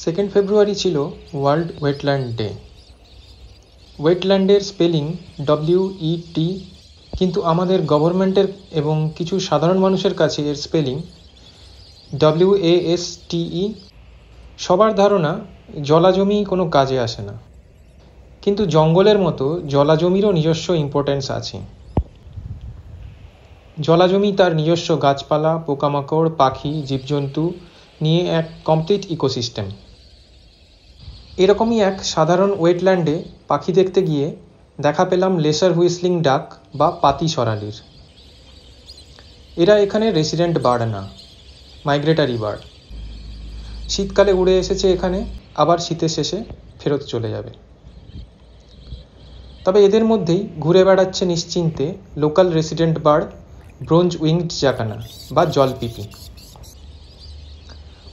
2 ফেব্রুয়ারি ছিল world wetland day. ওয়েটল্যান্ডের স্পেলিং WET, কিন্তু আমাদের গভর্নমেন্টের এবং কিছু সাধারণ মানুষের কাছে এর স্পেলিং WASTE। সবার ধারণা জলাজমি কোনো কাজে আসে না, কিন্তু জঙ্গলের মতো জলাজমিরও নিজস্ব ইম্পর্টেন্স আছে। জলাজমি তার নিজস্ব গাছপালা, পোকামাকড়, পাখি, জীবজন্তু নিয়ে এক কমপ্লিট ইকোসিস্টেম। এরকমই এক সাধারণ ওয়েটল্যান্ডে পাখি দেখতে গিয়ে দেখা পেলাম লেসার হুইসলিং ডাক বা পাতি সরালির। এরা এখানে রেসিডেন্ট বার্ড না, মাইগ্রেটারি বার্ড। শীতকালে উড়ে এসেছে এখানে, আবার শীতের শেষে ফেরত চলে যাবে। তবে এদের মধ্যেই ঘুরে বেড়াচ্ছে নিশ্চিন্তে local resident bird bronze winged jacana বা জলপিপি।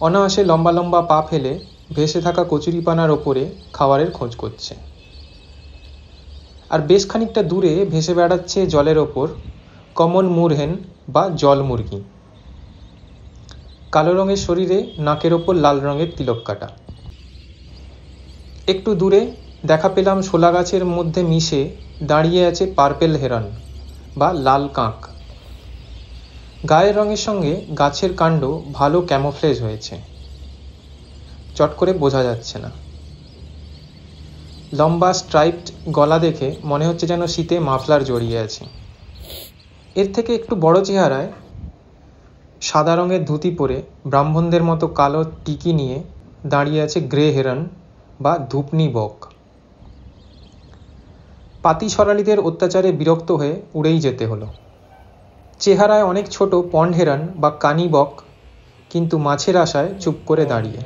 অনায়াসে লম্বা লম্বা পা ফেলে ভেসে থাকা কচুরিপানার ওপরে খাবারের খোঁজ করছে। আর বেশ খানিকটা দূরে ভেসে বেড়াচ্ছে জলের ওপর কমন মুরহেন বা জল মুরগি। কালো রঙের শরীরে, নাকের ওপর লাল রঙের তিলক কাটা। একটু দূরে দেখা পেলাম শোলা গাছের মধ্যে মিশে দাঁড়িয়ে আছে পার্পেল হেরন বা লাল কাক। গায়ের রঙের সঙ্গে গাছের কাণ্ড ভালো ক্যামোফ্লেজ হয়েছে, চট করে বোঝা যাচ্ছে না। লম্বা স্ট্রাইপড গলা দেখে মনে হচ্ছে যেন শীতে মাফলার জড়িয়ে আছে। এর থেকে একটু বড় চেহারায় সাদা রঙের ধুতি পরে ব্রাহ্মণদের মতো কালো টিকি নিয়ে দাঁড়িয়ে আছে গ্রে হেরন বা ধূপনি বক। পাতি সরালিদের অত্যাচারে বিরক্ত হয়ে উড়েই যেতে হলো। চেহারায় অনেক ছোট পন্ড হেরন বা কানি বক, কিন্তু মাছের আশায় চুপ করে দাঁড়িয়ে।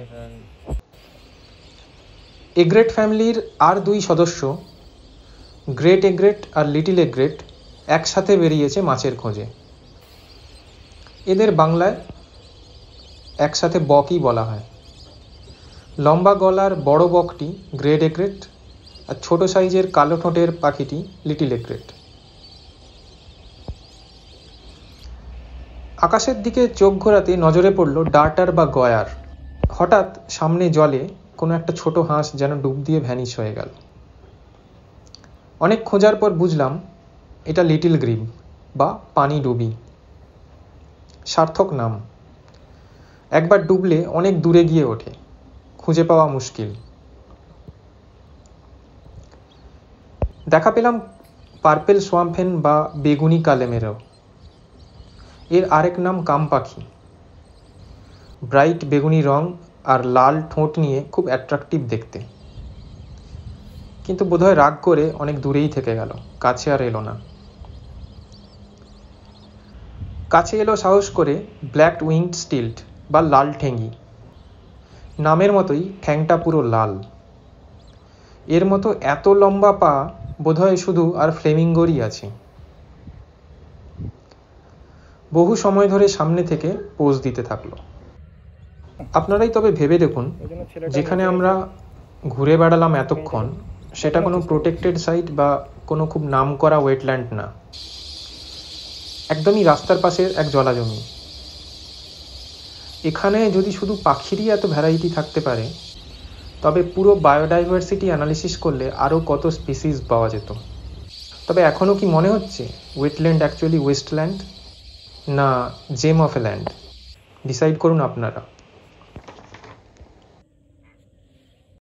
এগ্রেট ফ্যামিলির আর দুই সদস্য, গ্রেট এগ্রেট আর লিটল এগ্রেট, একসাথে বেরিয়েছে মাছের খোঁজে। এদের বাংলায় একসাথে বকই বলা হয়। লম্বা গলার বড় বকটি গ্রেট এগ্রেট, আর ছোট সাইজের কালো ঠোঁটের পাখিটি লিটল এগ্রেট। আকাশের দিকে চোখ ঘোরাতে নজরে পড়ল ডার্টার বা গয়ার। হঠাৎ সামনে জলে কোনো একটা ছোট হাঁস যেন ডুব দিয়ে ভ্যানিশ হয়ে গেল। অনেক খোঁজার পর বুঝলাম এটা লিটল গ্রিব বা পানি ডুবি। সার্থক নাম। একবার ডুবলে অনেক দূরে গিয়ে ওঠে, খুঁজে পাওয়া মুশকিল। দেখা পেলাম পার্পেল সোয়াম্পহেন বা বেগুনি কালেমেরো। এর আরেক নাম কাম পাখি। ব্রাইট বেগুনি রং আর লাল ঠোঁট নিয়ে খুব অ্যাট্রাকটিভ দেখতে, কিন্তু বোধহয় রাগ করে অনেক দূরেই থেকে গেল, কাছে আর এলো না। কাছে এলো সাহস করে ব্ল্যাক উইংড স্টিল্ট বা লাল ঠেঙ্গি। নামের মতোই ঠ্যাংটা পুরো লাল। এর মতো এত লম্বা পা বোধহয় শুধু আর ফ্লেমিঙ্গোরই আছে। বহু সময় ধরে সামনে থেকে পোজ দিতে থাকলো। আপনারাই তবে ভেবে দেখুন, যেখানে আমরা ঘুরে বেড়ালাম এতক্ষণ, সেটা কোনো প্রোটেক্টেড সাইট বা কোনো খুব নামকরা ওয়েটল্যান্ড না, একদমই রাস্তার পাশের এক জলাজমি। এখানে যদি শুধু পাখিরই এত ভ্যারাইটি থাকতে পারে, তবে পুরো বায়োডাইভার্সিটি অ্যানালিসিস করলে আরও কত স্পিসিস পাওয়া যেত। তবে এখনও কি মনে হচ্ছে ওয়েটল্যান্ড অ্যাকচুয়ালি ওয়েস্টল্যান্ড না gem of a land? Decide করুন আপনারা।